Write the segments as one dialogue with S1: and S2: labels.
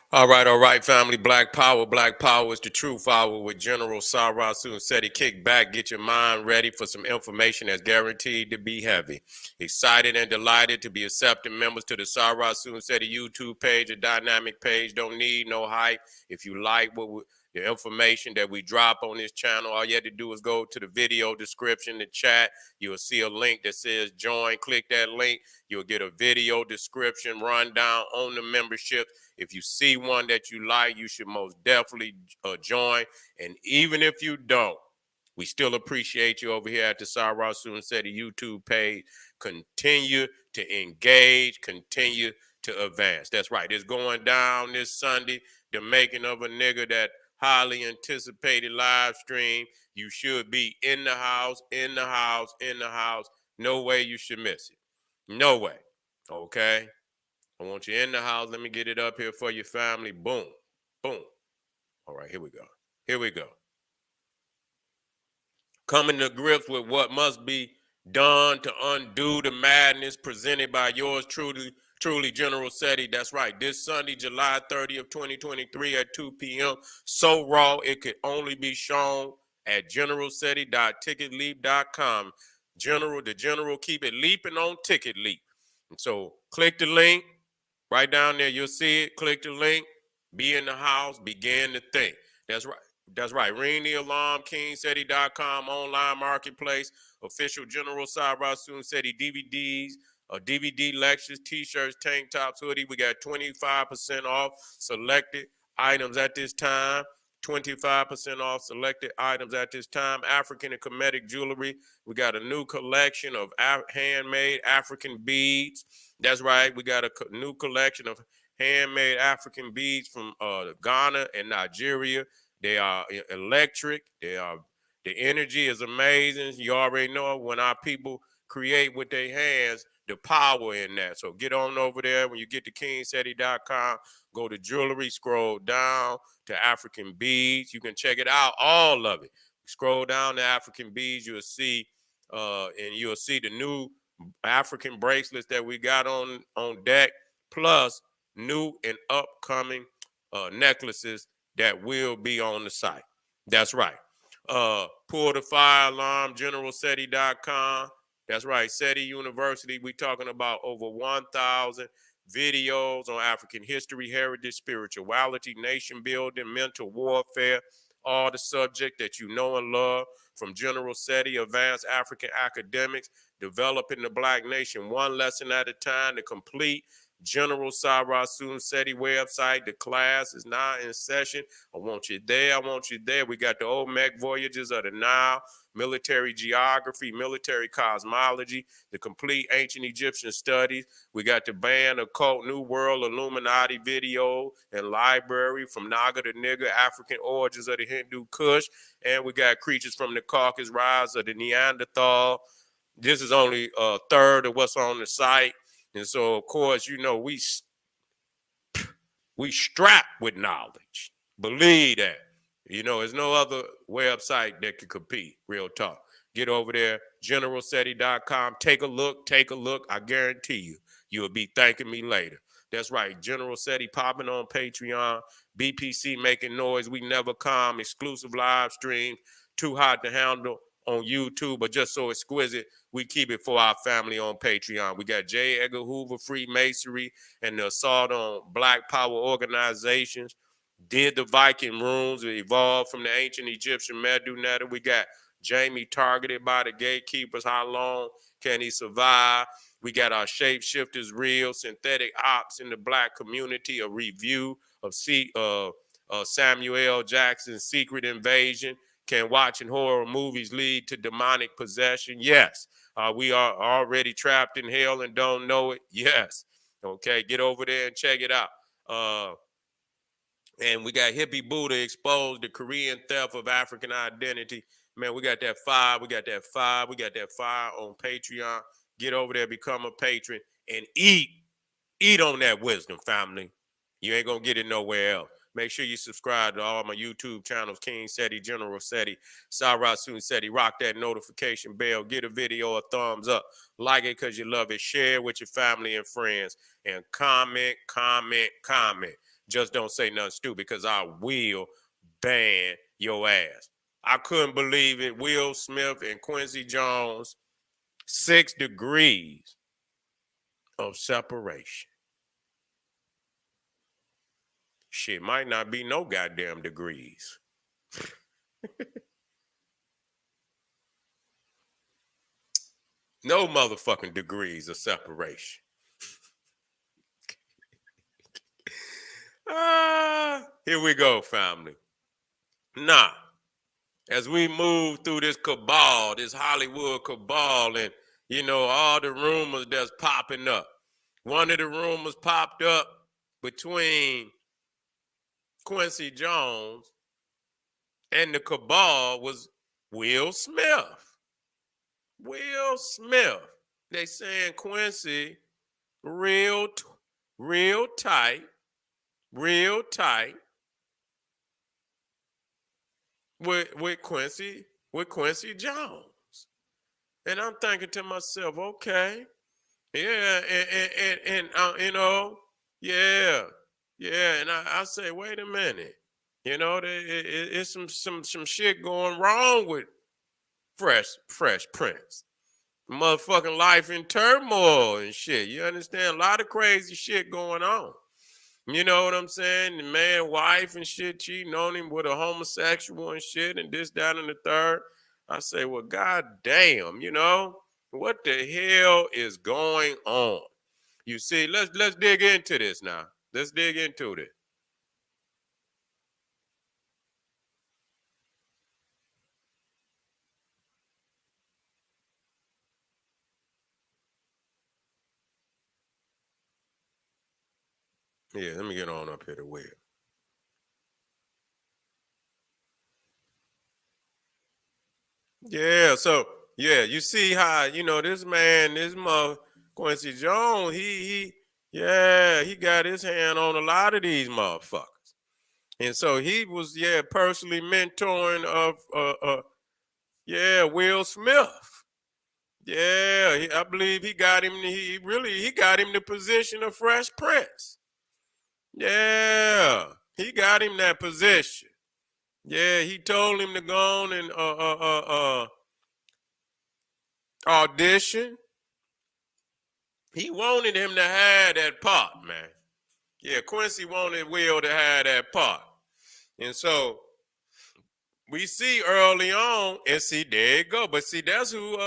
S1: All right, family. Black Power. Black Power is the true power with General Sarah Seti. Kick back, get your mind ready for some information that's guaranteed to be heavy. Excited and delighted to be accepting members to the Sarah Seti YouTube page, a dynamic page. Don't need no hype. If you like the information that we drop on this channel, all you have to do is go to the video description, the chat. You'll see a link that says join. Click that link. You'll get a video description rundown on the membership. If you see one that you like, you should most definitely join. And even if you don't, we still appreciate you over here at the Sarah Seti YouTube page. Continue to engage, continue to advance. That's right. It's going down this Sunday, the making of a nigga, that highly anticipated live stream. You should be in the house, in the house, in the house. No way you should miss it. No way. Okay? I want you in the house. Let me get it up here for your family. Boom. Boom. All right, here we go. Here we go. Coming to grips with what must be done to undo the madness, presented by yours truly, General Seti. That's right. This Sunday, July 30th, 2023 at 2 p.m. So raw, it could only be shown at generalseti.ticketleap.com. The General keep it leaping on Ticket Leap. And so click the link. Right down there, you'll see it. Click the link. Be in the house. Begin to think. That's right. That's right. Ring the alarm. KingSeti.com online marketplace. Official General Sarah Seti DVDs, DVD lectures, T-shirts, tank tops, hoodie. We got 25% off selected items at this time. 25% off selected items at this time. African and Kemetic jewelry. We got a new collection of handmade African beads. That's right. We got a new collection of handmade African beads from Ghana and Nigeria. They are electric. The energy is amazing. You already know when our people create with their hands, the power in that. So get on over there. When you get to kingseti.com, go to jewelry, scroll down to African beads. You can check it out, all of it. Scroll down to African beads, you'll see, and you'll see the new African bracelets that we got on deck, plus new and upcoming necklaces that will be on the site. That's right. Pull the fire alarm, generalseti.com. That's right. SETI University. We talking about over 1,000 videos on African history, heritage, spirituality, nation building, mental warfare, all the subject that you know and love from General SETI, advanced African academics, developing the Black nation one lesson at a time to complete. General Sarah Seti website. The class is now in session. I want you there. I want you there. We got the Olmec Voyages of the Nile, military geography, military cosmology, the complete ancient Egyptian studies. We got the band occult New World Illuminati video and library from Naga to Nigger, African origins of the Hindu Kush. And we got creatures from the Caucasus, rise of the Neanderthal. This is only a third of what's on the site. And so, of course, you know, we strapped with knowledge. Believe that. You know, there's no other website that can compete. Real talk. Get over there, generalseti.com. Take a look. Take a look. I guarantee you, you'll be thanking me later. That's right. General Seti popping on Patreon. BPC making noise. We never calm. Exclusive live stream. Too hot to handle on YouTube, but just so exquisite, we keep it for our family on Patreon. We got J. Edgar Hoover, Freemasonry, and the assault on Black Power organizations. Did the Viking runes evolve from the ancient Egyptian Medu Neter? We got Jamie targeted by the gatekeepers. How long can he survive? We got our shapeshifters, real synthetic ops in the Black community. A review of Samuel L. Jackson's Secret Invasion. Can watching horror movies lead to demonic possession? Yes. We are already trapped in hell and don't know it? Yes. Okay, get over there and check it out. And we got Hippie Buddha exposed the Korean theft of African identity. Man, we got that fire. We got that fire. We got that fire on Patreon. Get over there, become a patron, and eat. Eat on that wisdom, family. You ain't going to get it nowhere else. Make sure you subscribe to all my YouTube channels, King Seti, General Seti, Sarah Seti. Rock that notification bell. Get a video a thumbs up. Like it because you love it. Share with your family and friends. And comment, comment, comment. Just don't say nothing stupid because I will ban your ass. I couldn't believe it. Will Smith and Quincy Jones, 6 degrees of separation. Shit, might not be no goddamn degrees. No motherfucking degrees of separation. Here we go, family. Nah, as we move through this cabal, this Hollywood cabal, and all the rumors that's popping up. One of the rumors popped up between Quincy Jones and the cabal was Will Smith. Will Smith. They saying Quincy real tight with Quincy Jones. And I'm thinking to myself, okay, yeah, and yeah, and I say, wait a minute, it's some shit going wrong with Fresh Prince. Motherfucking life in turmoil and shit. You understand? A lot of crazy shit going on. You know what I'm saying? The man, wife and shit cheating on him with a homosexual and shit and this, that, and the third. I say, well, god damn, what the hell is going on? You see, let's dig into this now. Let's dig into this. Yeah, let me get on up here to Will. Yeah, so yeah, you see how this man, this mother Quincy Jones, he got his hand on a lot of these motherfuckers, and so he was personally mentoring of Will Smith. Yeah, I believe he got him. He got him the position of Fresh Prince. Yeah, he got him that position. Yeah, he told him to go on and audition. He wanted him to have that part, man. Yeah, Quincy wanted Will to have that part. And so we see early on, and see, there you go. But see, that's who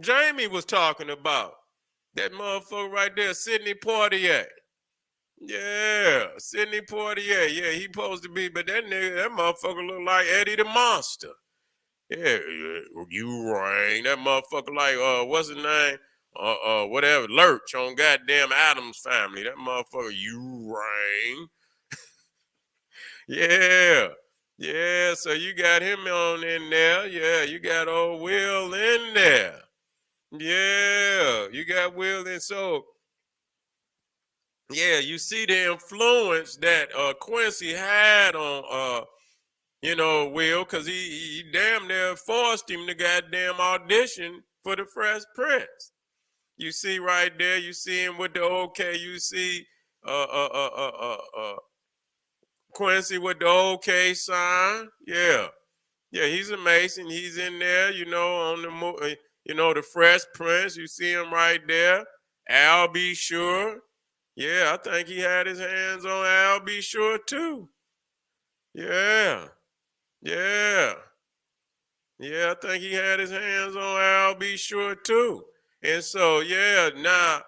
S1: Jamie was talking about. That motherfucker right there, Sidney Poitier. Yeah, Sidney Poitier. Yeah, he supposed to be, but that nigga, that motherfucker look like Eddie the Monster. Yeah, you rang. That motherfucker like what's his name? Whatever, Lurch on goddamn Adams Family. That motherfucker, you rang. Yeah. Yeah, so you got him on in there. Yeah, you got old Will in there. Yeah, you got Will in. So yeah, you see the influence that Quincy had on Will, because he damn near forced him to goddamn audition for the Fresh Prince. You see right there, you see him with the okay, you see Quincy with the okay sign. Yeah. Yeah, he's amazing. He's in there, on the the Fresh Prince. You see him right there. Al B. Sure. Yeah, I think he had his hands on Al B. Sure too. Yeah. Yeah. Yeah, I think he had his hands on Al B. Sure too. And so, yeah, now,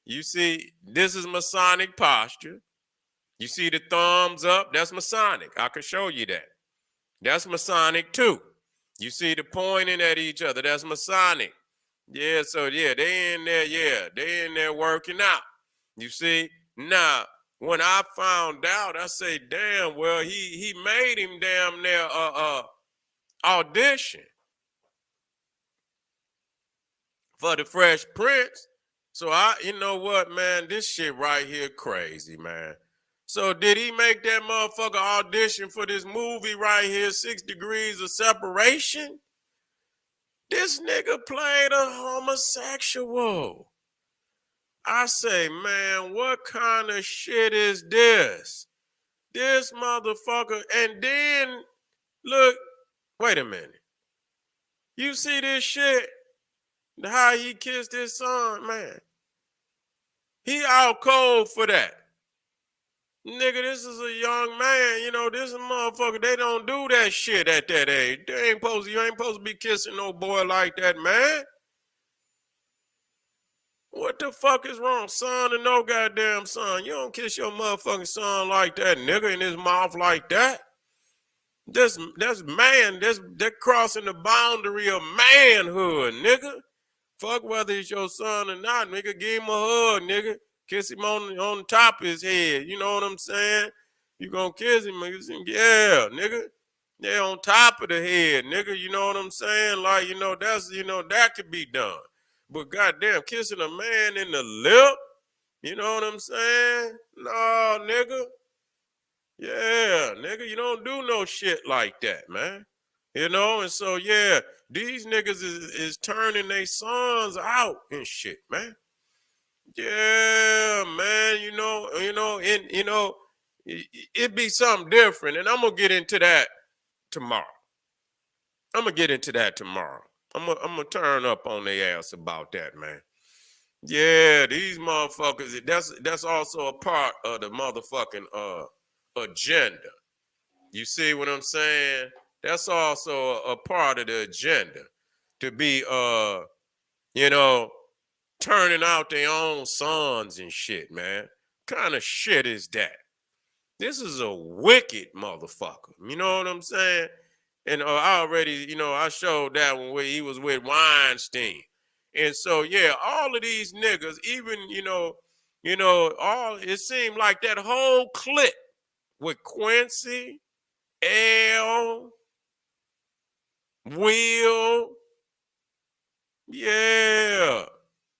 S1: you see, this is Masonic posture. You see the thumbs up? That's Masonic. I can show you that. That's Masonic too. You see the pointing at each other? That's Masonic. Yeah, so yeah, they in there, they in there working out. You see? Now, when I found out, I say, damn, well, he made him damn near audition for the Fresh Prince. So you know what, man, this shit right here crazy, man. So did he make that motherfucker audition for this movie right here, 6 Degrees of Separation? This nigga played a homosexual. I say, man, what kind of shit is this? This motherfucker. And then, look, wait a minute. You see this shit? How he kissed his son, man. He out cold for that. Nigga, this is a young man. You know, this is a motherfucker. They don't do that shit at that age. You ain't supposed to be kissing no boy like that, man. What the fuck is wrong? Son and no goddamn son. You don't kiss your motherfucking son like that, nigga, in his mouth like that. That's man. They're crossing the boundary of manhood, nigga. Fuck whether it's your son or not, nigga. Give him a hug, nigga. Kiss him on top of his head. You know what I'm saying? You gonna kiss him, nigga? Yeah, nigga. Yeah, on top of the head, nigga. You know what I'm saying? Like, that could be done. But goddamn, kissing a man in the lip, you know what I'm saying? No, nigga. Yeah, nigga, you don't do no shit like that, man. You know, and so yeah, these niggas is turning their sons out and shit, man. Yeah, man, it be something different, and I'm gonna get into that tomorrow. I'm gonna turn up on their ass about that, man. Yeah, these motherfuckers. That's also a part of the motherfucking agenda. You see what I'm saying? That's also a part of the agenda to be you know, turning out their own sons and shit, man. Kind of shit is that? This is a wicked motherfucker. You know what I'm saying? And I already, I showed that one where he was with Weinstein. And so, yeah, all of these niggas, even, all it seemed like that whole clique with Quincy, L, Will, yeah.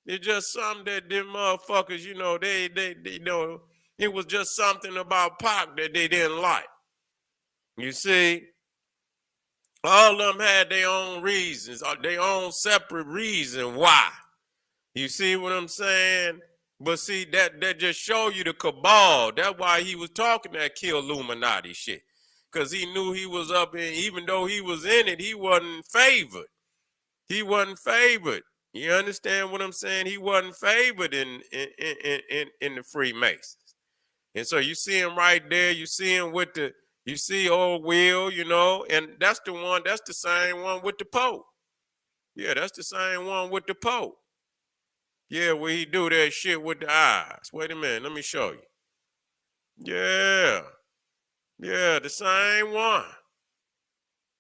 S1: It's just something that them motherfuckers, it was just something about Pac that they didn't like. You see? All of them had their own reasons, or their own separate reason why. You see what I'm saying? But see, that just show you the cabal. That's why he was talking that kill Illuminati shit. Because he knew he was up in, even though he was in it, he wasn't favored. He wasn't favored. You understand what I'm saying? He wasn't favored in the Freemasons. And so you see him right there. You see him you see old Will, and that's the same one with the Pope. Yeah, that's the same one with the Pope. Yeah, where he do that shit with the eyes. Wait a minute, let me show you. Yeah. Yeah, the same one.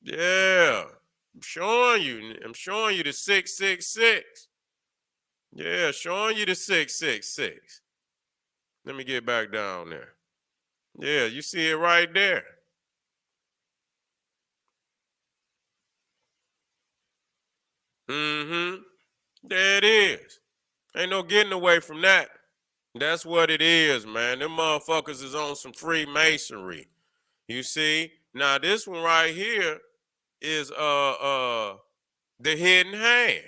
S1: Yeah. I'm showing you the 666. Yeah, showing you the 666. Let me get back down there. Yeah, you see it right there. Mm-hmm. There it is. Ain't no getting away from that. That's what it is, man. Them motherfuckers is on some Freemasonry. You see? Now this one right here is the hidden hand.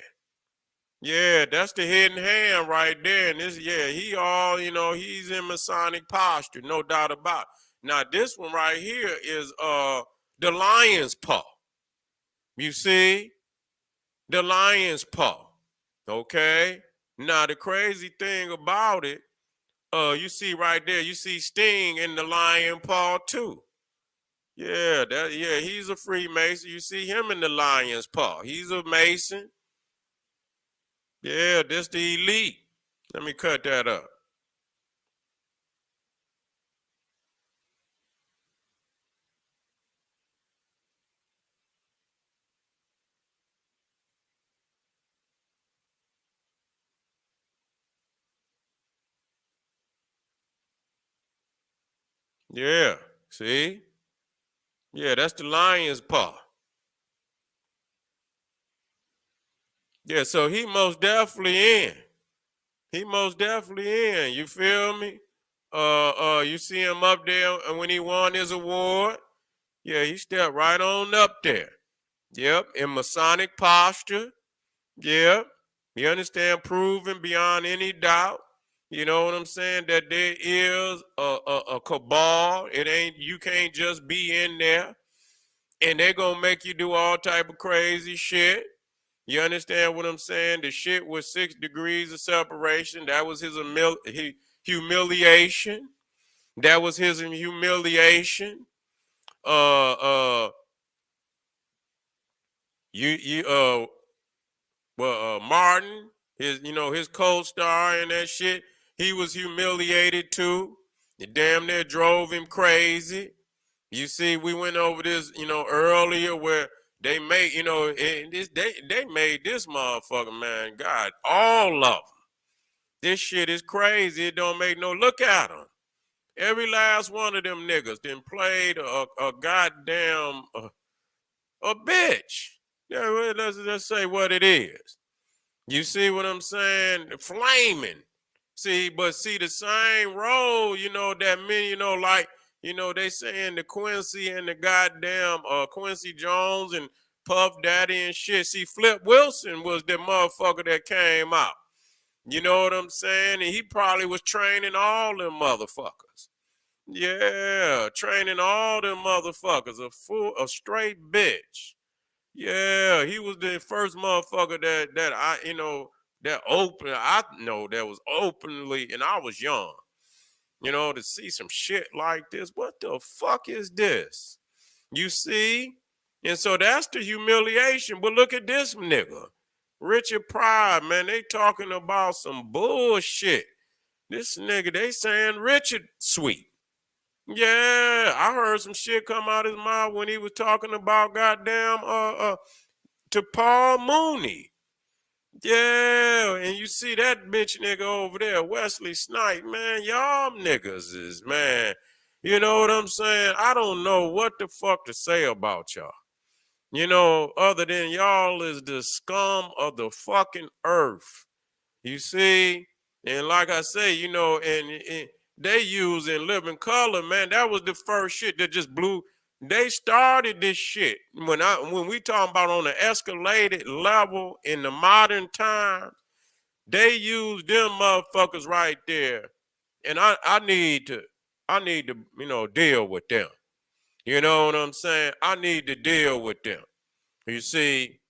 S1: Yeah, that's the hidden hand right there. And this, yeah, he's in Masonic posture, no doubt about it. Now this one right here is the lion's paw. You see? The lion's paw. Okay. Now the crazy thing about it, you see right there, you see Sting in the lion paw too. Yeah, he's a Freemason. You see him in the lion's paw. He's a Mason. Yeah, this the elite. Let me cut that up. Yeah, see? Yeah, that's the lion's paw. Yeah, so he most definitely in. He most definitely in. You feel me? You see him up there and when he won his award. Yeah, he stepped right on up there. Yep, in Masonic posture. Yep. You understand? Proven beyond any doubt. You know what I'm saying? That there is a cabal. It ain't, you can't just be in there, and they're gonna make you do all type of crazy shit. You understand what I'm saying? The shit was 6 degrees of separation. That was his humiliation. That was his humiliation. Uh, uh, you well, Martin, his, his co-star and that shit, he was humiliated too. It damn near drove him crazy. You see, we went over this, earlier, where they made, they made this motherfucker, man. God, all of them. This shit is crazy. It don't make no, look at them. Every last one of them niggas then played a goddamn a bitch. Yeah, well, let's say what it is. You see what I'm saying? Flaming. See, but see the same role, that many, like, they saying the Quincy and the goddamn Quincy Jones and Puff Daddy and shit. See, Flip Wilson was the motherfucker that came out. You know what I'm saying? And he probably was training all them motherfuckers. Yeah, training all them motherfuckers. A straight bitch. Yeah, he was the first motherfucker that I, that open, I know that was openly, and I was young, to see some shit like this. What the fuck is this? You see? And so that's the humiliation. But look at this nigga. Richard Pryor, man, they talking about some bullshit. This nigga, they saying Richard sweet. Yeah, I heard some shit come out his mouth when he was talking about goddamn to Paul Mooney. Yeah, and you see that bitch nigga over there, Wesley Snipe, man, y'all niggas is, man, you know what I'm saying? I don't know what the fuck to say about y'all. Other than y'all is the scum of the fucking earth. You see? And like I say, and they use in Living Color, man, that was the first shit that just blew. They started this shit. When we talking about on an escalated level in the modern time, they used them motherfuckers right there. And I need to, deal with them. You know what I'm saying? I need to deal with them. You see,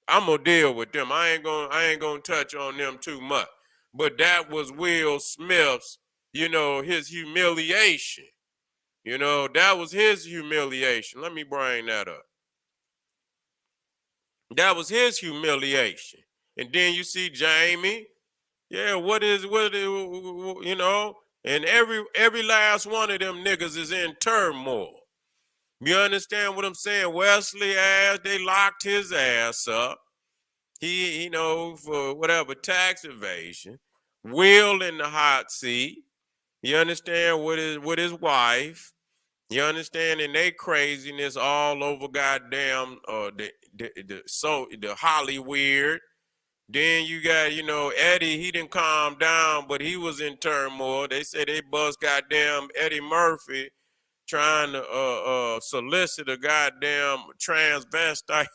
S1: I'm gonna deal with them. I ain't gonna touch on them too much. But that was Will Smith's, his humiliation. That was his humiliation. Let me bring that up. That was his humiliation. And then you see Jamie. Yeah, and every last one of them niggas is in turmoil. You understand what I'm saying? Wesley ass, they locked his ass up. He, for whatever, tax evasion. Will in the hot seat. You understand, with his wife. You understand, and they craziness all over goddamn the Hollywood. Then you got, Eddie, he didn't calm down, but he was in turmoil. They say they bust goddamn Eddie Murphy trying to solicit a goddamn transvestite.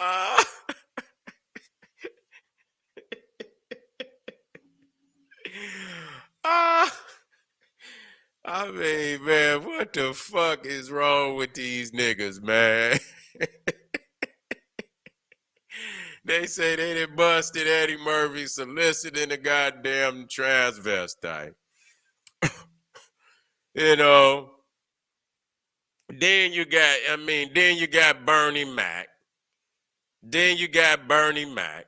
S1: uh, uh, I mean, man, what the fuck is wrong with these niggas, man? They say they done busted Eddie Murphy soliciting a goddamn transvestite. You know. Then you got Bernie Mac. Then you got Bernie Mac.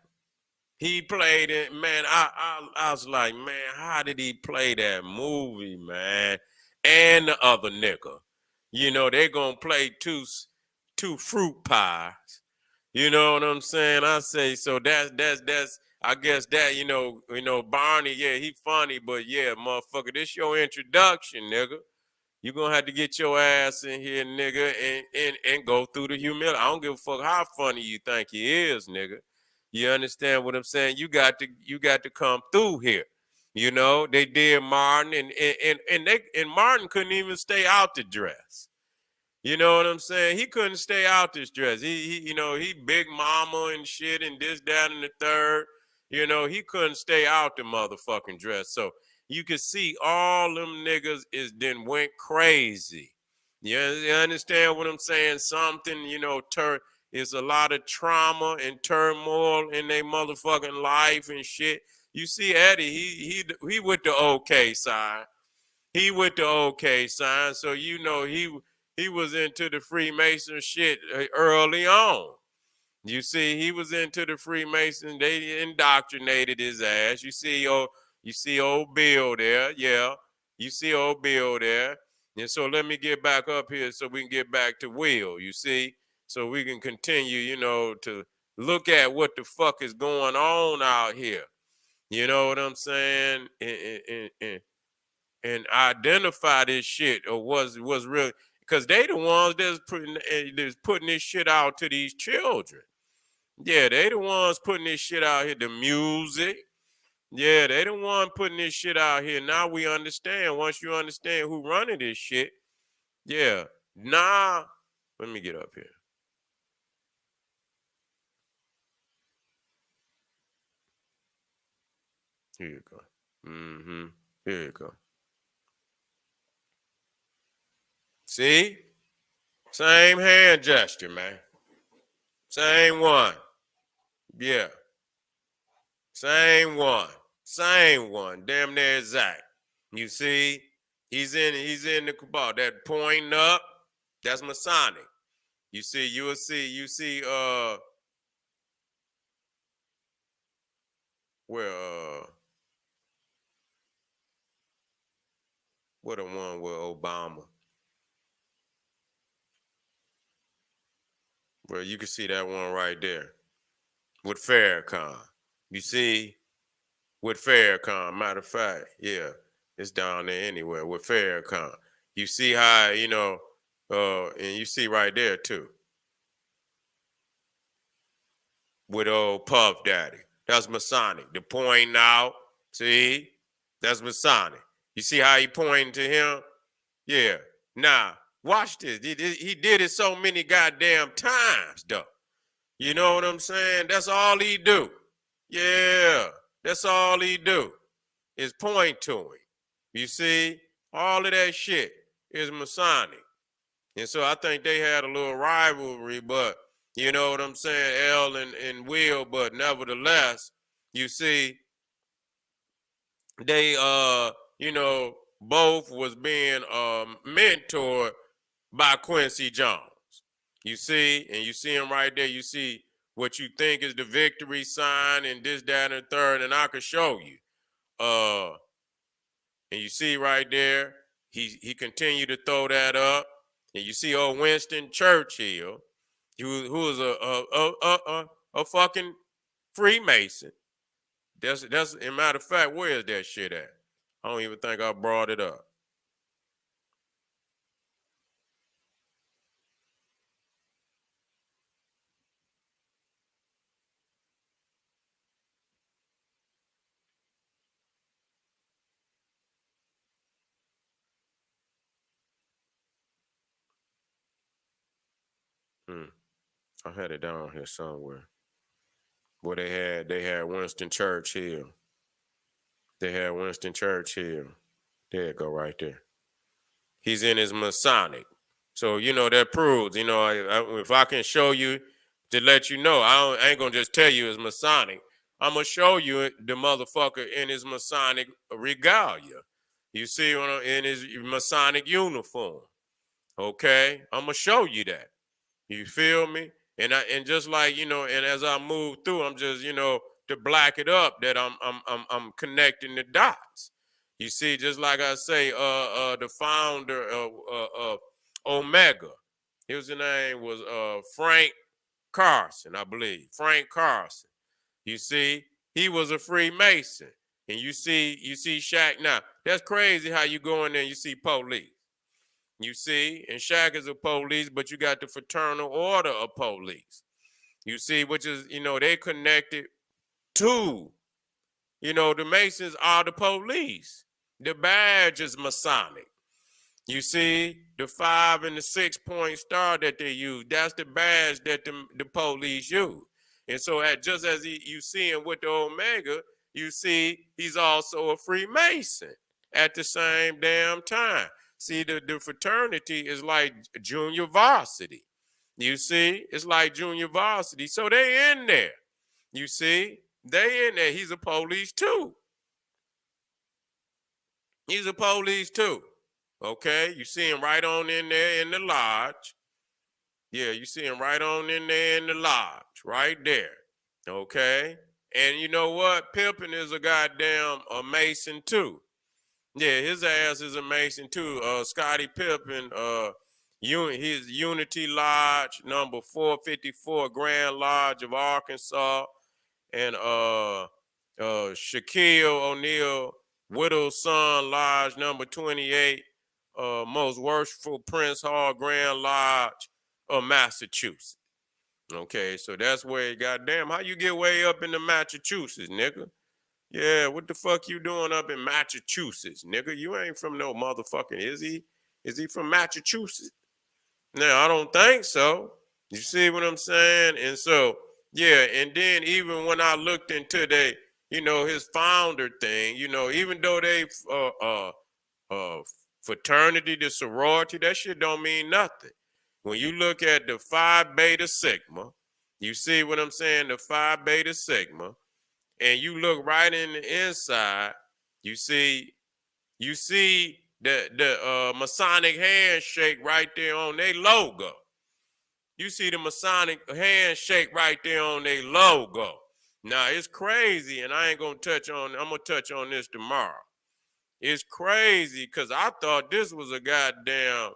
S1: He played it, man. I was like, man, how did he play that movie, man? And the other nigga, they gonna play two fruit pies. You know what I'm saying? I say so. That's. I guess that Barney. Yeah, he funny, but yeah, motherfucker, this your introduction, nigga. You gonna have to get your ass in here, nigga, and go through the humility. I don't give a fuck how funny you think he is, nigga. You understand what I'm saying? You got to come through here. They did Martin, and Martin couldn't even stay out the dress. You know what I'm saying? He couldn't stay out this dress. He big mama and shit and this, that, and the third. He couldn't stay out the motherfucking dress. So you could see all them niggas is then went crazy. You understand what I'm saying? Something, is a lot of trauma and turmoil in their motherfucking life and shit. You see Eddie, he with the okay side. He with the okay sign, so he was into the Freemason shit early on. You see, he was into the Freemason. They indoctrinated his ass. You see old Bill there, yeah. You see old Bill there. And so let me get back up here so we can get back to Will. You see, so we can continue, to look at what the fuck is going on out here. You know what I'm saying? And identify this shit or was real, because they the ones that's putting this shit out to these children. Yeah, they the ones putting this shit out here. The music. Yeah, they the one putting this shit out here. Now we understand. Once you understand who running this shit, yeah. Nah, let me get up here. Here you go. Mm-hmm. Here you go. See? Same hand gesture, man. Same one. Yeah. Same one. Same one. Damn near exact. You see? He's in the cabal. That pointing up, that's Masonic. You see where what the one with Obama. Well, you can see that one right there with Farrakhan. You see, with Farrakhan, matter of fact, yeah, it's down there anywhere with Farrakhan. You see how, and you see right there too, with old Puff Daddy. That's Masonic. The pointing out, see, that's Masonic. You see how he pointing to him? Yeah. Now, watch this. He did it so many goddamn times, though. You know what I'm saying? That's all he do. Yeah, that's all he do is point to him. You see, all of that shit is Masonic. And so I think they had a little rivalry, but you know what I'm saying, L and Will, but nevertheless, you see, they both was being mentored by Quincy Jones. You see, and you see him right there. You see what you think is the victory sign and this, that, and the third, and I could show you. And you see right there, he continued to throw that up. And you see old Winston Churchill, who was a fucking Freemason. That's a matter of fact, where is that shit at? I don't even think I brought it up. Hmm. I had it down here somewhere. Where they had Winston Churchill. They had Winston Churchill. There it go right there. He's in his Masonic. So, that proves, if I can show you to let you know, I ain't going to just tell you it's Masonic. I'm going to show you the motherfucker in his Masonic regalia. You see, in his Masonic uniform. Okay? I'm going to show you that. You feel me? And just like, and as I move through, I'm just, to black it up that I'm connecting the dots. You see, just like I say, the founder of Omega, his name was Frank Carson, I believe. Frank Carson. You see, he was a Freemason. And you see Shaq now. That's crazy how you go in there and you see police. You see, and Shaq is a police, but you got the fraternal order of police. You see, which is, they connected to, the Masons are the police. The badge is Masonic. You see the 5 and the 6-point star that they use. That's the badge that the police use. And so just as you see him with the Omega, you see he's also a Freemason at the same damn time. See, the fraternity is like junior varsity. You see, it's like junior varsity. So they in there. You see, they in there. He's a police too. He's a police too. Okay, you see him right on in there in the lodge. Yeah, you see him right on in there in the lodge, right there. Okay, and you know what? Pimpin is a goddamn Mason too. Yeah, his ass is a Mason too. Scotty Pippen, his Unity Lodge, number 454, Grand Lodge of Arkansas, and Shaquille O'Neal, Widow's Son Lodge, number 28, Most Worshipful Prince Hall, Grand Lodge of Massachusetts. Okay, so that's where, goddamn, how you get way up into Massachusetts, nigga? Yeah, what the fuck you doing up in Massachusetts, nigga? You ain't from no motherfucking, is he? Is he from Massachusetts? No, I don't think so. You see what I'm saying? And so, yeah, and then even when I looked into his founder thing, even though they fraternity, the sorority, that shit don't mean nothing. When you look at the Phi Beta Sigma, you see what I'm saying? The Phi Beta Sigma, and you look right in the inside, you see the Masonic handshake right there on their logo. You see the Masonic handshake right there on their logo. Now it's crazy, and I'm gonna touch on this tomorrow. It's crazy because I thought this was a goddamn,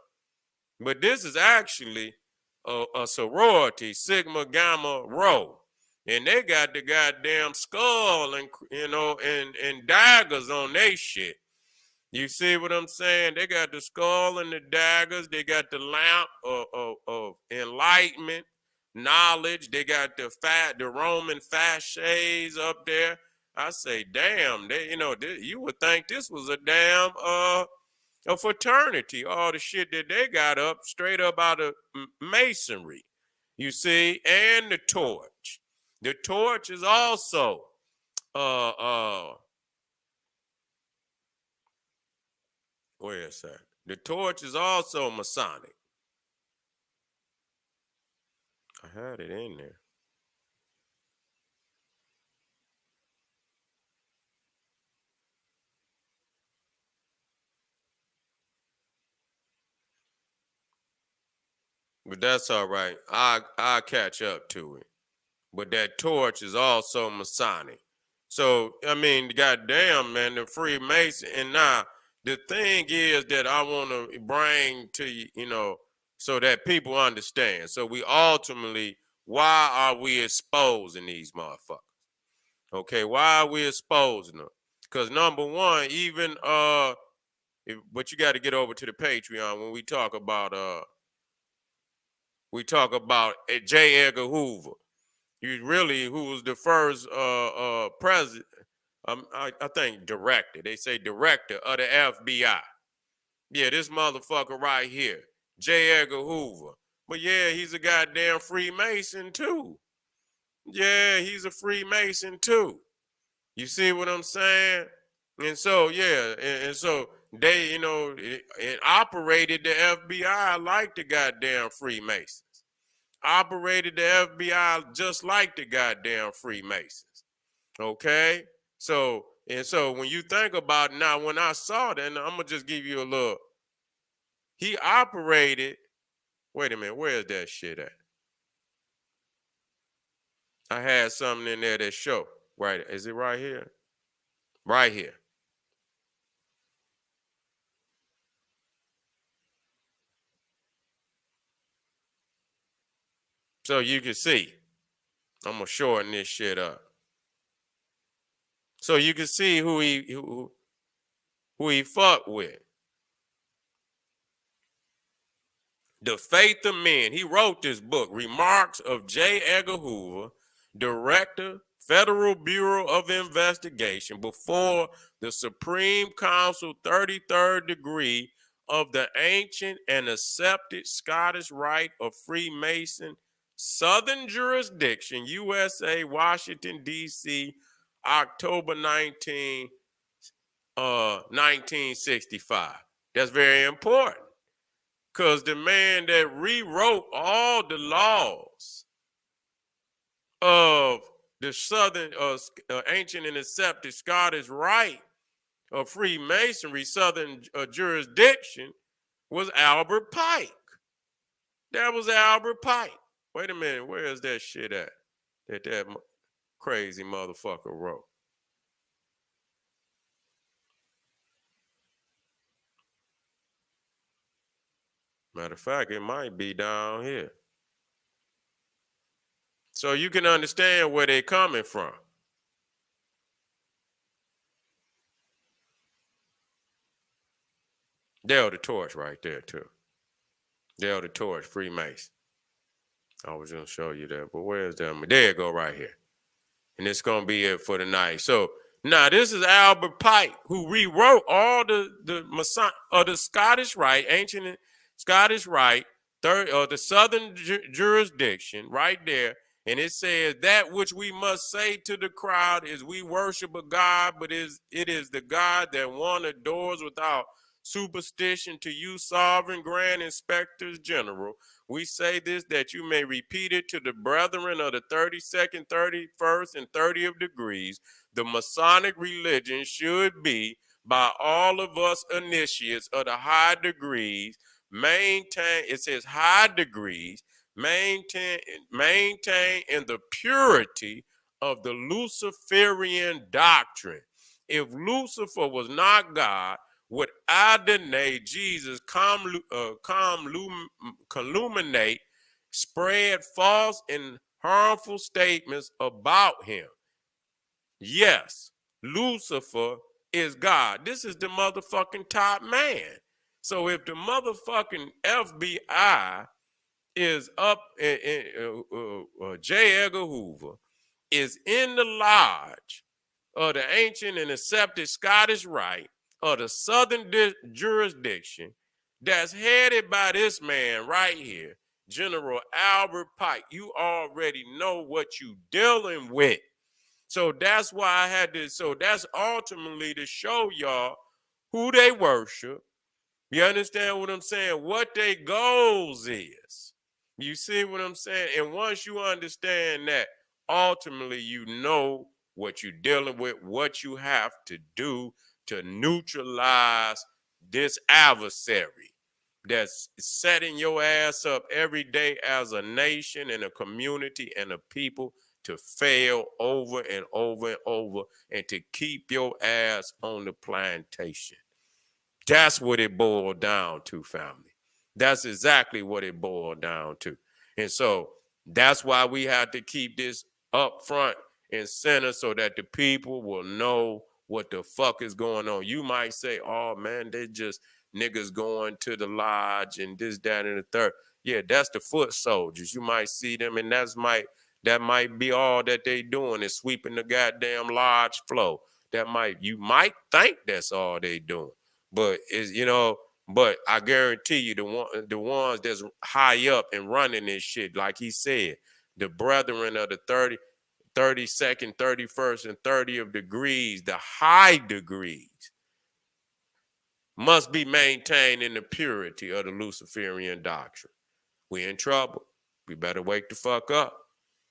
S1: but this is actually a sorority, Sigma Gamma Rho. And they got the goddamn skull and daggers on their shit. You see what I'm saying? They got the skull and the daggers. They got the lamp of enlightenment, knowledge. They got the Roman fasces up there. I say, damn, you would think this was a damn a fraternity. All the shit that they got up straight up out of masonry. You see, and the torch. The torch is also where is that? The torch is also Masonic. I had it in there. But that's all right. I'll catch up to it. But that torch is also Masonic. So, I mean, goddamn, man, the Freemason. And now, the thing is that I want to bring to you, so that people understand. So we ultimately, why are we exposing these motherfuckers? Okay, why are we exposing them? Because number one, even but you got to get over to the Patreon when we talk about J. Edgar Hoover. Who was the first president, I think director. They say director of the FBI. Yeah, this motherfucker right here, J. Edgar Hoover. But yeah, he's a goddamn Freemason too. Yeah, he's a Freemason too. You see what I'm saying? And so, yeah, and so they, it operated the FBI like the goddamn Freemasons. Operated the FBI just like the goddamn Freemasons. Okay? So when you think about it, now, when I saw that, and I'm going to just give you a little, he operated, wait a minute, where's that shit at? I had something in there that show, right? Is it right here? Right here. So you can see, I'm going to shorten this shit up. So you can see who he fucked with. The Faith of Men. He wrote this book, Remarks of J. Edgar Hoover, Director, Federal Bureau of Investigation, before the Supreme Council 33rd degree of the ancient and accepted Scottish Rite of Freemason, Southern Jurisdiction, USA, Washington, D.C., October 1965. That's very important because the man that rewrote all the laws of the Southern ancient and accepted Scottish Rite of Freemasonry, Southern jurisdiction, was Albert Pike. That was Albert Pike. Wait a minute, where is that shit at? That crazy motherfucker wrote. Matter of fact, it might be down here. So you can understand where they're coming from. Dale the Torch right there, too. Dale the Torch, Freemason. I was going to show you that, but where's that? There you go, right here. And it's going to be it for the night. So now this is Albert Pike, who rewrote all the Scottish Rite, ancient Scottish Rite, the Southern jurisdiction, right there. And it says that which we must say to the crowd is we worship a God, but it is the God that one adores without superstition. To you, sovereign grand inspectors general, we say this that you may repeat it to the brethren of the 32nd, 31st, and 30th degrees. The Masonic religion should be, by all of us initiates of the high degrees, maintain, it says high degrees, maintain in the purity of the Luciferian doctrine. If Lucifer was not God, would Adonai Jesus calumniate, spread false and harmful statements about him? Yes, Lucifer is God. This is the motherfucking top man. So if the motherfucking FBI is up, J. Edgar Hoover is in the lodge of the ancient and accepted Scottish Rite of the Southern jurisdiction that's headed by this man right here, General Albert Pike, you already know what you dealing with. So that's why I had this. So that's ultimately to show y'all who they worship. You understand what I'm saying? What their goals is. You see what I'm saying? And once you understand that, ultimately you know what you're dealing with, what you have to do to neutralize this adversary that's setting your ass up every day as a nation and a community and a people to fail over and over and over and to keep your ass on the plantation. That's what it boiled down to, family. That's exactly what it boiled down to. And so that's why we have to keep this up front and center so that the people will know what the fuck is going on. You might say, oh man, they just niggas going to the lodge and this, that, and the third. Yeah, that's the foot soldiers. You might see them, and that might be all that they doing is sweeping the goddamn lodge floor. You might think that's all they doing. But but I guarantee you the ones that's high up and running this shit, like he said, the brethren of the 32nd, 31st, and 30th degrees, the high degrees, must be maintained in the purity of the Luciferian doctrine. We in trouble. We better wake the fuck up.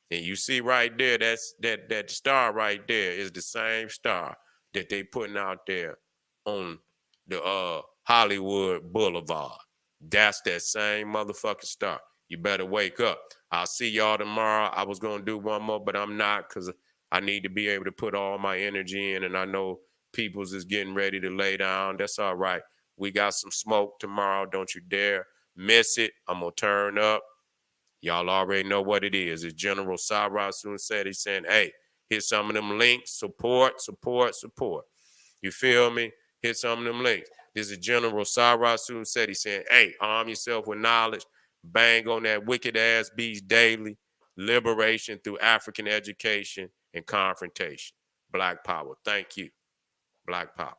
S1: And you see right there, that star right there is the same star that they putting out there on the Hollywood Boulevard. That's that same motherfucking star. You better wake up. I'll see y'all tomorrow. I was going to do one more, but I'm not because I need to be able to put all my energy in, and I know people's is getting ready to lay down. That's all right. We got some smoke tomorrow. Don't you dare miss it. I'm going to turn up. Y'all already know what it is. It's General Sarah soon said, he's saying, hey, hit some of them links. Support, support, support. You feel me? Hit some of them links. This is General Sarah soon said, he's saying, hey, arm yourself with knowledge. Bang on that wicked ass beast daily. Liberation through African education and confrontation. Black power. Thank you. Black power.